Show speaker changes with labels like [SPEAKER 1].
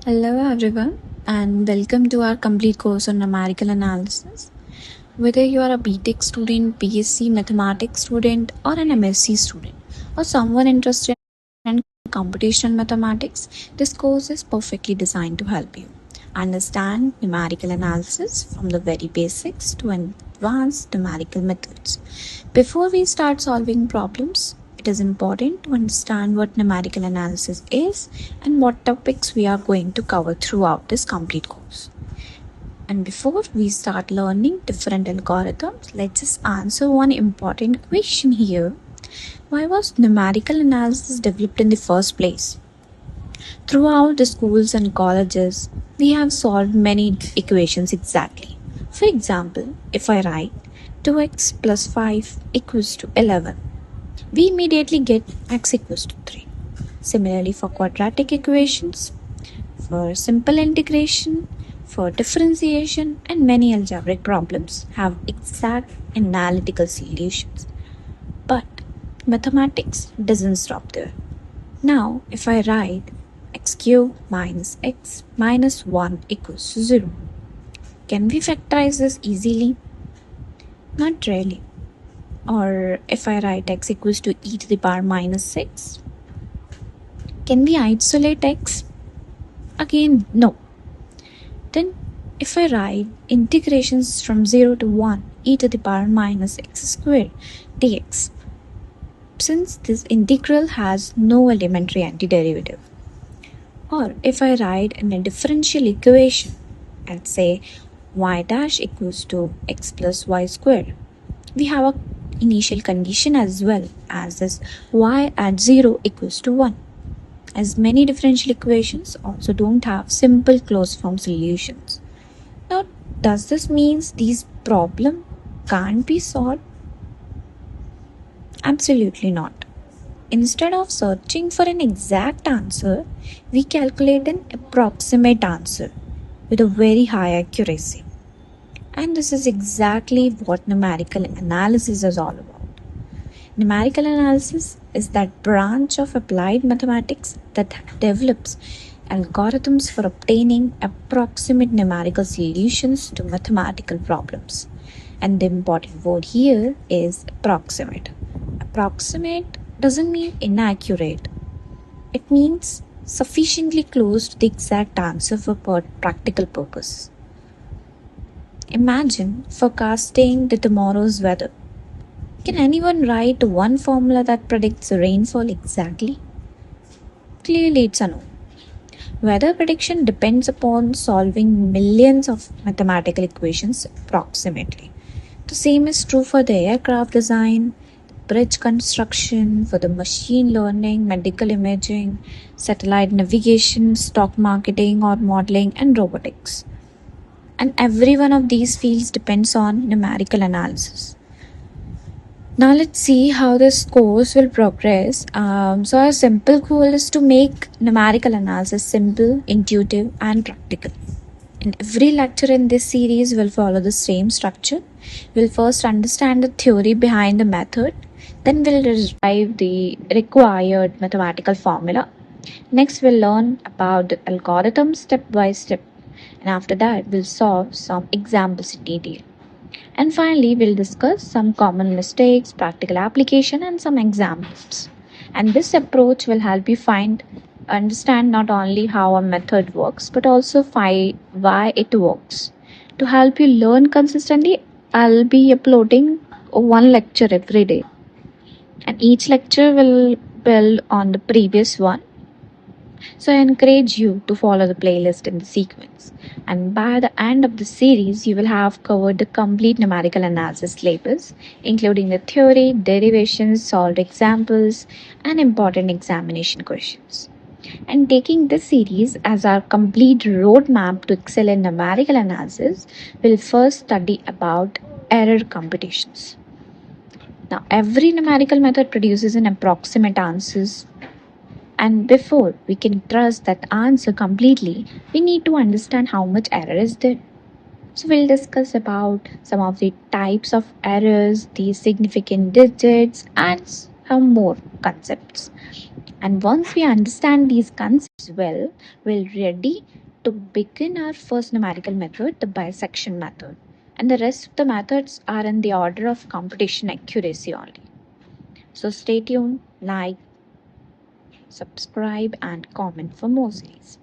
[SPEAKER 1] Hello everyone and welcome to our complete course on numerical analysis. Whether you are a BTech student, BSc mathematics student or an MSc student or someone interested in computational mathematics, this course is perfectly designed to help you understand numerical analysis from the very basics to advanced numerical methods. Before we start solving problems, it is important to understand what numerical analysis is and what topics we are going to cover throughout this complete course. And before we start learning different algorithms, let's just answer one important question here. Why was numerical analysis developed in the first place? Throughout the schools and colleges, we have solved many equations exactly. For example, if I write 2x plus 5 equals to 11, we immediately get x equals to 3. Similarly, for quadratic equations, for simple integration, for differentiation, and many algebraic problems have exact analytical solutions. But mathematics doesn't stop there. Now, if I write x cubed minus x minus 1 equals to 0, can we factorize this easily? Not really. Or if I write x equals to e to the power minus 6, can we isolate x? Again, no. Then if I write integrations from 0 to 1 e to the power minus x squared dx, since this integral has no elementary antiderivative. Or if I write in a differential equation and say y dash equals to x plus y squared, we have an initial condition as well as this y at 0 equals to 1. As many differential equations also don't have simple closed form solutions. Now, does this mean these problems can't be solved? Absolutely not. Instead of searching for an exact answer, we calculate an approximate answer with a very high accuracy. And this is exactly what numerical analysis is all about. Numerical analysis is that branch of applied mathematics that develops algorithms for obtaining approximate numerical solutions to mathematical problems. And the important word here is approximate. Approximate doesn't mean inaccurate. It means sufficiently close to the exact answer for practical purpose. Imagine forecasting the tomorrow's weather. Can anyone write one formula that predicts rainfall exactly? Clearly, it's a no. Weather prediction depends upon solving millions of mathematical equations approximately. The same is true for the aircraft design, bridge construction, for the machine learning, medical imaging, satellite navigation, stock marketing or modeling, and robotics. And every one of these fields depends on numerical analysis. Now let's see how this course will progress. So our simple goal is to make numerical analysis simple, intuitive, and practical. In every lecture in this series will follow the same structure. We'll first understand the theory behind the method, then we'll derive the required mathematical formula. Next, we'll learn about the algorithm step by step, and after that, we'll solve some examples in detail. And finally, we'll discuss some common mistakes, practical application, and some examples. And this approach will help you understand not only how a method works, but also why it works. To help you learn consistently, I'll be uploading one lecture every day. And each lecture will build on the previous one. So I encourage you to follow the playlist in the sequence. And by the end of the series, you will have covered the complete numerical analysis syllabus, including the theory, derivations, solved examples, and important examination questions. And taking this series as our complete roadmap to excel in numerical analysis, we'll first study about error computations. Now, every numerical method produces an approximate answers, and before we can trust that answer completely, we need to understand how much error is there. So we'll discuss about some of the types of errors, the significant digits, and some more concepts. And once we understand these concepts, well, we're ready to begin our first numerical method, the bisection method. And the rest of the methods are in the order of computation accuracy only. So stay tuned, like, subscribe, and comment for more series.